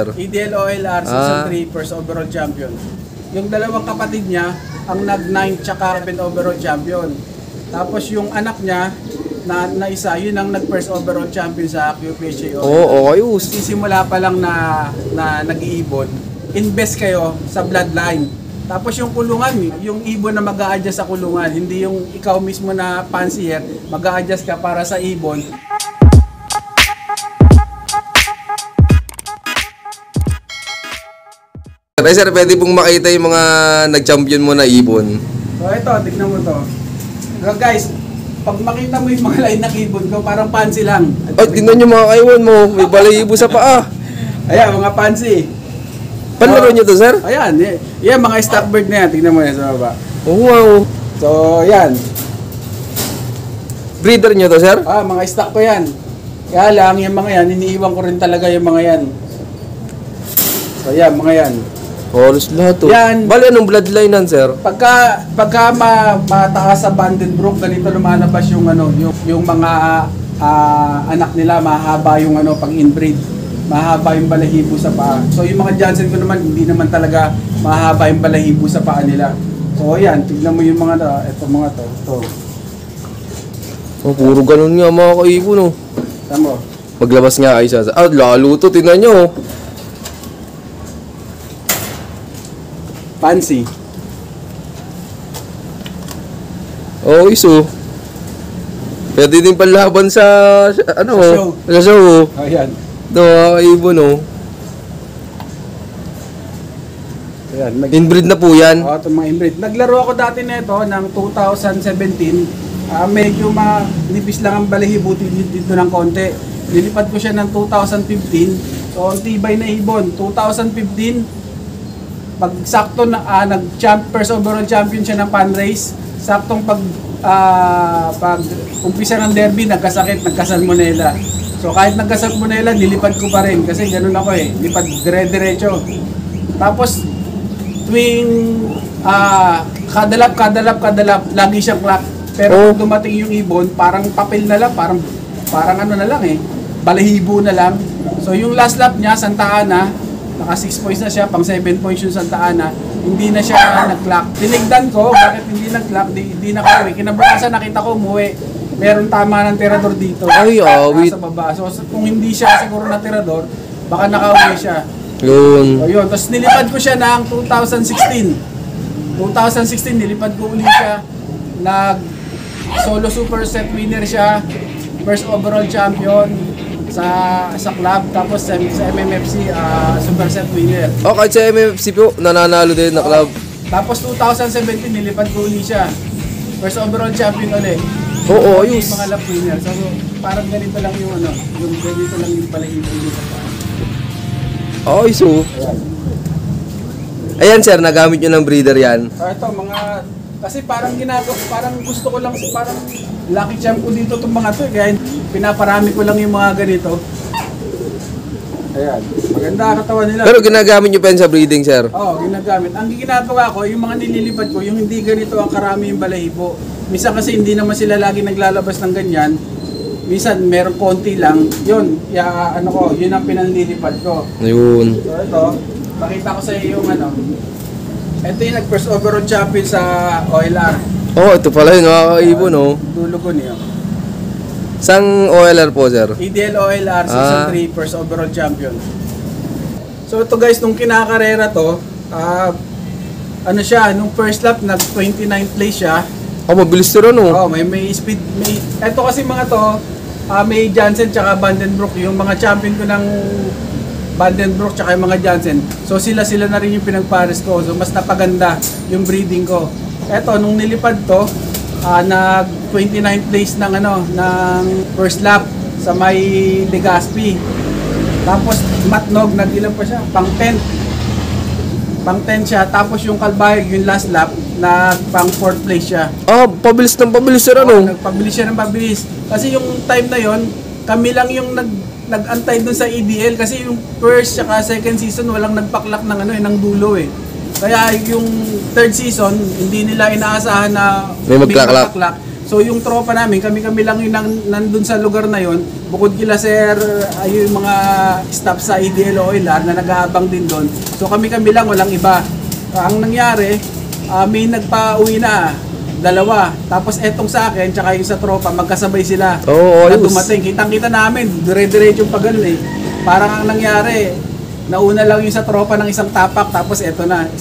EDL OLR Season 3 first overall champion. Yung dalawang kapatid niya ang nag-9 tsaka 7 overall champion. Tapos yung anak niya na isa, yun ang nag-first overall champion sa QPHA OLR. Oo, ayos. Sisimula pa lang na nag-iibon, invest kayo sa bloodline. Tapos yung kulungan, yung ibon na mag-a-adjust sa kulungan, hindi yung ikaw mismo na fancier, mag-a-adjust ka para sa ibon. Sir, pwede pong makita yung mga nag-champion mo na ibon. So ito, tignan mo to. So guys, pag makita mo yung mga line ng ibon ko, parang fancy lang. Ay, tingnan nyo mga kaiwan mo, may balahibo sa paa. Ayan, mga fancy. Panlaro nyo to, sir? Ayan, yan mga stock bird na yan. Tignan mo yan sa baba. Oh, wow. So, yan. Breeder nyo to, sir? Mga stock ko yan. Kaya lang, yung mga yan, iniiwan ko rin talaga yung mga yan. So, yan, mga yan. Halos lahat to. Yan. Bali, anong bloodline nan, sir? Pagka mataas sa Vandenbroek, ganito lumalabas yung yung mga anak nila, mahaba yung pag inbreed. Mahaba yung balahibo sa paa. So yung mga Johnson ko naman, hindi naman talaga mahaba yung balahibo sa paa nila. So ayan, tignan mo yung mga ito mga to. Oh, puro ganun nga mga kaibon, no. Tama. Maglabas nga kayo sa... lalo to, tingnan nyo. Fancy. Oh, iso. Pwede din panlaban sa show. Sa show. Ayan. Ito, ibon, no. Ayan. Inbreed na po yan. Ito mga inbreed. Naglaro ako dati nito ng 2017. Medyo nipis lang ang balahibo dito ng konti. Nilipad ko siya ng 2015. So, ang tibay na ibon. 2015. Pag sakto na first overall champion siya ng fan race, saktong pag umpisa ng derby, nagkasakit, nagkasalmonella. So kahit nagkasalmonella, nilipad ko pa rin kasi ganun ako lipad dire-diretso. Tapos tuwing kadalap, lagi siyang clock. Pero kung dumating yung ibon, parang papel na lang, parang na lang balahibo na lang. So yung last lap niya, Santa Ana, naka 6 points na siya, pang 7 points yung Santa Ana, hindi na siya nag-clock. Tinigdan ko, bakit hindi nag-clock, hindi nakauwi. Kinabukasan nakita ko umuwi, meron tama ng tirador dito. Ay, awit. Sa baba. So kung hindi siya siguro na tirador, baka nakauwi siya. Yun. So yun, tapos nilipad ko siya ng 2016. 2016, nilipad ko uli siya. Solo super set winner siya. First overall champion sa club, tapos sa MMFC super set winner. Kahit sa MMFC po, nananalo din na club. Tapos 2017 nilipad ko uli siya. First overall champion ulit. Oo, ayos. Mga lap winner. So parang ganito lang yung yung ganito lang yung balahibo sa paa. Okay, so. Ayan, sir, nagamit nyo ng breeder yan. Ito, kasi parang parang gusto ko lang, parang lucky charm ko dito itong mga to. Kaya pinaparami ko lang yung mga ganito. Ayan, maganda ang katawan nila. Pero ginagamit nyo pa yan sa breeding, sir? Oo, ginagamit. Ang ginagawa ko, yung mga nililipad ko, yung hindi ganito ang karami yung balahibo. Minsan kasi hindi naman sila lagi naglalabas ng ganyan. Minsan meron konti lang. Yun, yun ang pinanlilipad ko. Yun. So ito, pakita ko sa iyo yung ito yung nag-first overall champion sa OLR. Ito pala yun, nakakaibon, no? Dulo ko niyo. Sang OLR po, sir? EDL OLR Season 3 first overall champion. So ito guys, nung kinakarera to, nung first lap, nag-29th place siya. Mabilis sila, no? May speed. Ito kasi mga to, may Johnson tsaka Vandenbroek, yung mga champion ko ng Vandenbroek tsaka yung mga Johnson. So sila na rin yung pinagpares ko. So mas napaganda yung breeding ko. Eto, nung nilipad to, nag-29th place ng first lap sa may Legazpi. Tapos Matnog, nag-ilan pa siya? Pang 10th siya. Tapos yung Calbayog, yung last lap, pang 4th place siya. Pabilis ng pabilis, sir, ano? Nagpabilis siya ng pabilis. Kasi yung time na yon, kami lang yung nag-antay dun sa EDL kasi yung first saka second season walang nagpaklak ng dulo Kaya yung third season hindi nila inaasahan na may magpaklak. So yung tropa namin, kami-kami lang yung nandun sa lugar na yon. Bukod kila sir, ay yung mga staff sa EDL OLR na nag-aabang din doon. So kami-kami lang, walang iba. Ang nangyari, may nagpa-uwi na, 2. Tapos etong sa akin, tsaka yung sa tropa, magkasabay sila. Oo, na ayos. dumating. Kitang-kita namin, dire-diretso pa ganun eh. Parang ang nangyari, nauna lang yung sa tropa ng isang tapak, tapos eto na.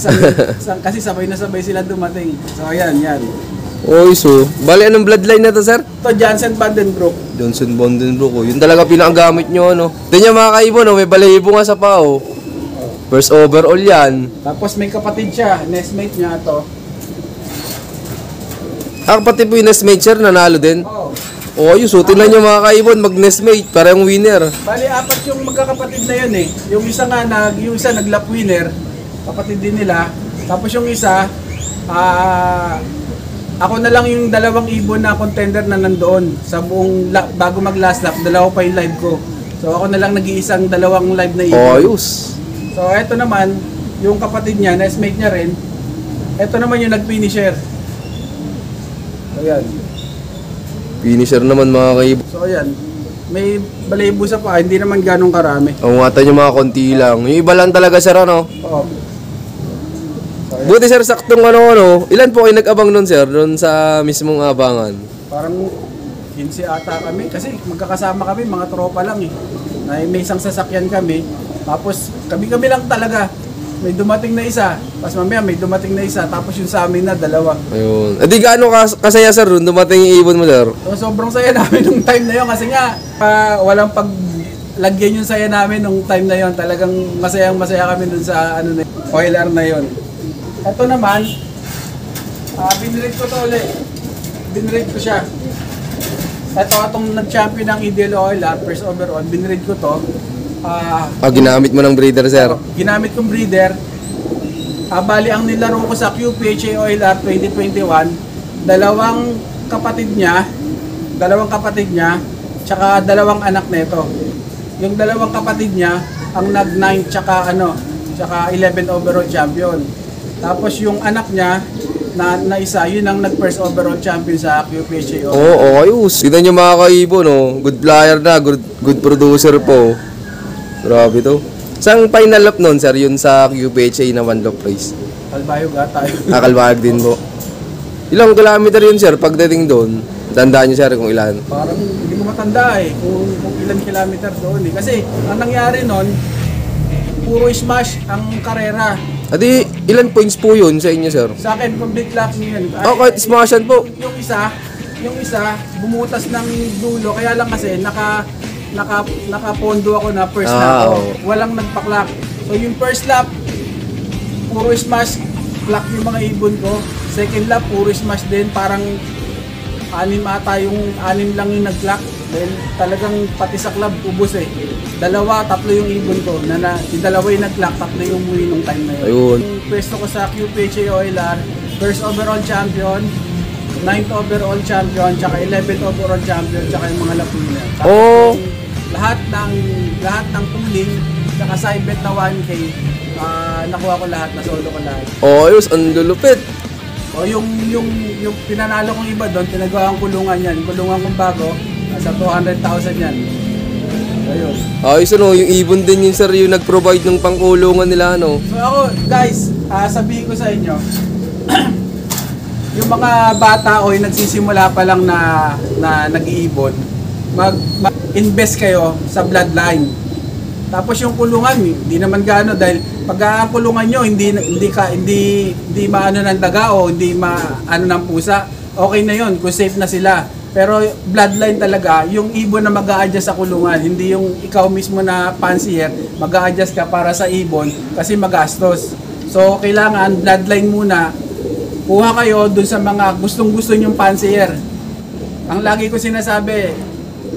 Kasi sabay na sabay sila dumating. So ayan, yan. Oy, so, bali anong bloodline na to, sir? Ito, Jansen Vandenbroek. Johnson Bondenbrook, oh. Yun talaga pinakagamit nyo, ano. Ito niya mga kaibon, oh. May balahibo nga sa pao. First overall yan. Tapos may kapatid siya, nestmate niya to. Pati po yung nestmate, sir, nanalo din. Oo. Oh, ayun, so, tingnan nyo mga kaibon, mag-nestmate, parang winner. Bali, 4 yung magkakapatid na yun eh. Yung isa nga, yung isa nag-lap winner, kapatid din nila. Tapos yung isa, ako na lang yung 2 ibon na contender na nandoon sa buong bago mag last lap, 2 pa yung live ko. So ako na lang nag-iisang 2 live na ibon. Oh, ayos. So eto naman, yung kapatid niya, nestmate niya rin. Eto naman yung nag-finisher. So yan. Finisher naman mga kaibon. So ayan, may balahibo sa pa, hindi naman ganong karami. Ang ngatan yung mga konti lang. Yung iba lang talaga, sir, ano? Oo. Buti, sir, saktong ano. Ilan po kayo nag-abang nun, sir? Doon sa mismong abangan? Parang 15 ata kami kasi magkakasama kami, mga tropa lang eh. May isang sasakyan kami. Tapos kami lang talaga. May dumating na isa, tapos mamaya may dumating na isa, tapos yung sa amin na 2. Ayun. Di gaano kasaya, sir, doon dumating yung ibon mo, sir? So sobrang saya namin nung time na yun kasi nga walang paglagyan yung saya namin nung time na yun. Talagang masaya kami dun sa ano na OLR na yun. Ito naman, binrate ko to ulit. Binrate ko siya. Ito atong nag-champion ng EDL OLR, first overall, binrate ko to. Ginamit mo ng breeder, sir? Ginamit kong breeder. Bali, ang nilaro ko sa QPHA OLR 2021, 2 kapatid niya, tsaka 2 anak nito. Yung 2 kapatid niya, ang nag-9 tsaka 11 overall champion. Tapos yung anak niya, na isa, yun ang nag-first overall champion sa QPHA OLR. Oo, ayos. Tignan nyo mga kaibon, no? Good flyer na, good producer po. Grabe to. Saan final lap nun, sir? Yun sa QPHA na 1 lap race? Kalbayog ata yun. Kalbayog din po. Ilang kilometer yun, sir, pagdating doon? Tandaan nyo, sir, kung ilan? Parang hindi ko matanda eh, kung ilang kilometer doon eh. Kasi ang nangyari nun, puro smash ang karera. Adi, ilan points po yun sa inyo, sir? Sa akin, complete lap yun. Kahit smashan po. Yung isa, bumutas ng dulo, kaya lang kasi nakapondo ako na first lap ako. Walang nagpa-clock. So yung first lap, puro smash, clock yung mga ibon ko. Second lap, puro smash din. Parang 6 lang yung nag-clock. Dahil talagang pati sa club, ubos eh. 2, 3 yung ibon ko. Yung 2 yung nag-clock, 3 yung umuwi nung time na yun. Ayun. Yung pwesto ko sa QPHA OLR, first overall champion, 9th overall champion, tsaka 11th overall champion, tsaka yung mga lapina. Oh. Lahat ng pooling, tsaka side bet na 1K, nakuha ko lahat, nasolo ko lahat. Oh, ayos, ang lulupit. O yung pinanalo kong iba doon, pinagawa ang kulungan yan. Kulungan kong bago, nasa 200,000 yan. Ayun. Ayos, ano, yung ibon din yun, sir, yung nag-provide ng pangkulungan nila, ano. So ako, guys, sabihin ko sa inyo, yung mga bata o yung nagsisimula pa lang na nag-iibon, mag-invest kayo sa bloodline. Tapos yung kulungan, hindi naman gaano dahil pag ang kulungan nyo, hindi maano ng daga o hindi maano ng pusa, okay na yon kung safe na sila. Pero bloodline talaga, yung ibon na mag-a-adjust sa kulungan, hindi yung ikaw mismo na fancier, mag-a-adjust ka para sa ibon kasi magastos. So kailangan bloodline muna. Kuha kayo dun sa mga gustong-gusto nyong fancier. Ang lagi ko sinasabi,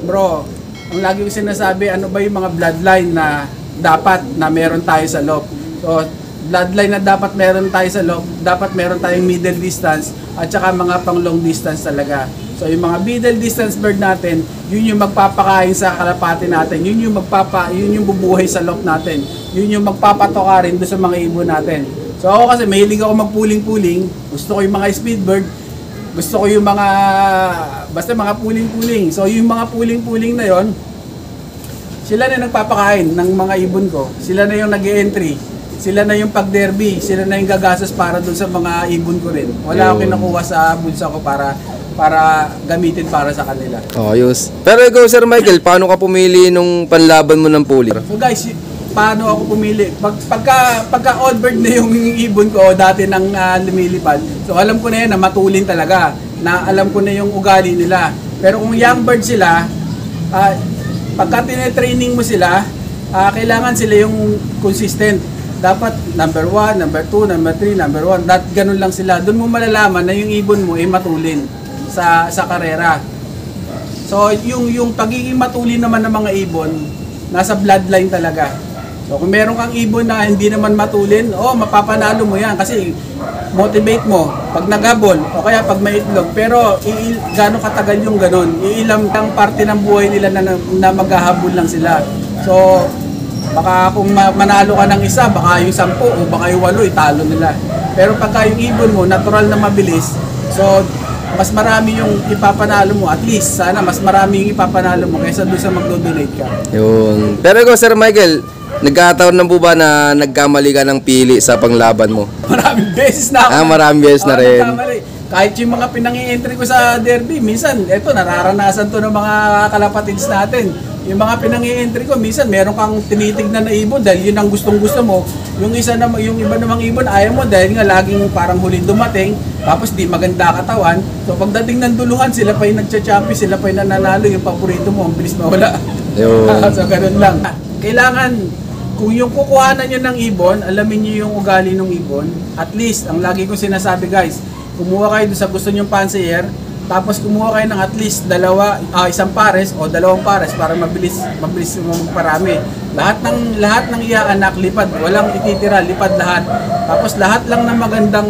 bro, ano ba yung mga bloodline na dapat na meron tayo sa loob? So, bloodline na dapat meron tayo sa loob, dapat meron tayong middle distance at saka mga pang long distance talaga. So, yung mga middle distance bird natin, yun yung magpapakain sa kalapati natin, yun yung bubuhay sa loob natin, yun yung magpapatoka rin doon sa mga ibon natin. So, ako kasi mahilig ako mag-pooling-pooling, gusto ko yung mga speed bird, gusto ko yung mga, basta mga puling-puling. So yung mga puling-puling na yon, sila na nagpapakain ng mga ibon ko. Sila na yung nag-e-entry. Sila na yung pag-derby. Sila na yung gagastos para dun sa mga ibon ko rin. Wala akong kinukuha sa bulsa ko para gamitin para sa kanila. Ayos. Pero ikaw, Sir Michael, paano ka pumili nung panlaban mo ng puli? So guys, paano ako pumili? Pagka odd bird na yung ibon ko dati nang lumilipad, so alam ko na yan na matulin talaga. Na alam ko na yung ugali nila. Pero kung young bird sila, pagka tinetraining mo sila, kailangan sila yung consistent. Dapat number 1, number 2, number 3, number 1. Ganun lang sila. Doon mo malalaman na yung ibon mo ay matulin sa karera. So yung pagiging matulin naman ng mga ibon, nasa bloodline talaga. So kung meron kang ibon na hindi naman matulin, mapapanalo mo yan kasi motivate mo pag naghabol o kaya pag may itlog. Pero gaano katagal yung ganun? Iilang parte ng buhay nila na maghahabol lang sila. So baka kung manalo ka ng isa, baka yung 10 o baka yung 8 italo nila. Pero pagka yung ibon mo natural na mabilis, so mas marami yung ipapanalo mo. At least sana mas marami yung ipapanalo mo kaysa doon sa magdo-donate ka. Yun. Pero ikaw, Sir Michael, nagkataon na po ba na nagkamali ka ng pili sa panglaban mo? Maraming beses na ako. Maraming beses na rin. Nagkamali. Kahit yung mga pinang-i-entry ko sa derby, minsan, eto, nararanasan to ng mga kalapatids natin. Yung mga pinang-i-entry ko, minsan meron kang tinitignan na ibon dahil yun ang gustong-gusto mo. Yung iba namang ibon, ayaw mo dahil nga laging parang huling dumating, tapos di maganda katawan. So pagdating ng duluhan, sila pa yung nagcha-champion, sila pa yung nananalo, yung paborito mo, ang bilis mawala. So ganun lang. Kailangan, kung yung kukuhanan nyo ng ibon, alamin nyo yung ugali ng ibon. At least, ang lagi kong sinasabi guys, kumuha kayo sa gusto nyong pansier, tapos kumuha kayo ng at least isang pares o 2 pares para mabilis magparami. Lahat ng iaanak lipad, walang ititira, lipad lahat. Tapos lahat lang ng magandang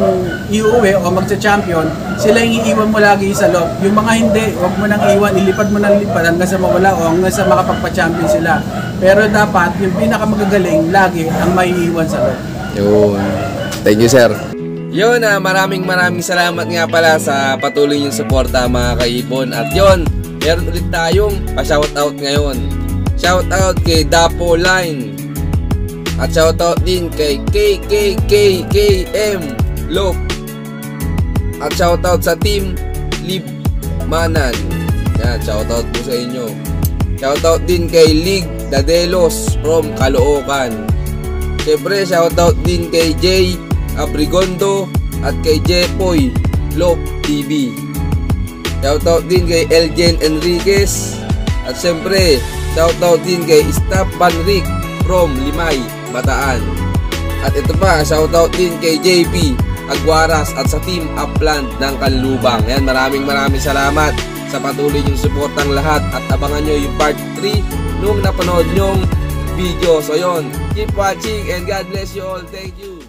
iuwi o magcha-champion, sila yung iiwan mo lagi sa loob. Yung mga hindi, wag mo nang iwan, ilipad mo nang lipad hanggang sa mawala o hanggang sa makapagpa-champion sila. Pero dapat yung pinakamagagaling lagi ang maiiwan sa loob. Yun. Thank you, sir. Yun, maraming salamat nga pala sa patuloy niyong suporta mga kaibon. At yun, meron ulit tayong pa-shoutout ngayon. Shoutout kay Dapo Line. At shoutout din kay KKKKM Lop. At shoutout sa team Libmanan. Yan, shoutout po sa inyo. Shoutout din kay Lig Dadelos from Caloocan. Siyempre, shoutout din kay Jay Abrigondo at kay Jepoy Lop TV. Shoutout din kay Elgen Enriquez. At siyempre, shoutout din kay Staff Banric from Limay, Bataan. At ito pa, shoutout din kay JP Aguaras at sa Team Upland ng Kanlubang. Ayan, maraming salamat sa patuloy niyong suportang lahat. At abangan nyo yung part 3 nung napanood nyong video. So yun, keep watching and God bless you all. Thank you.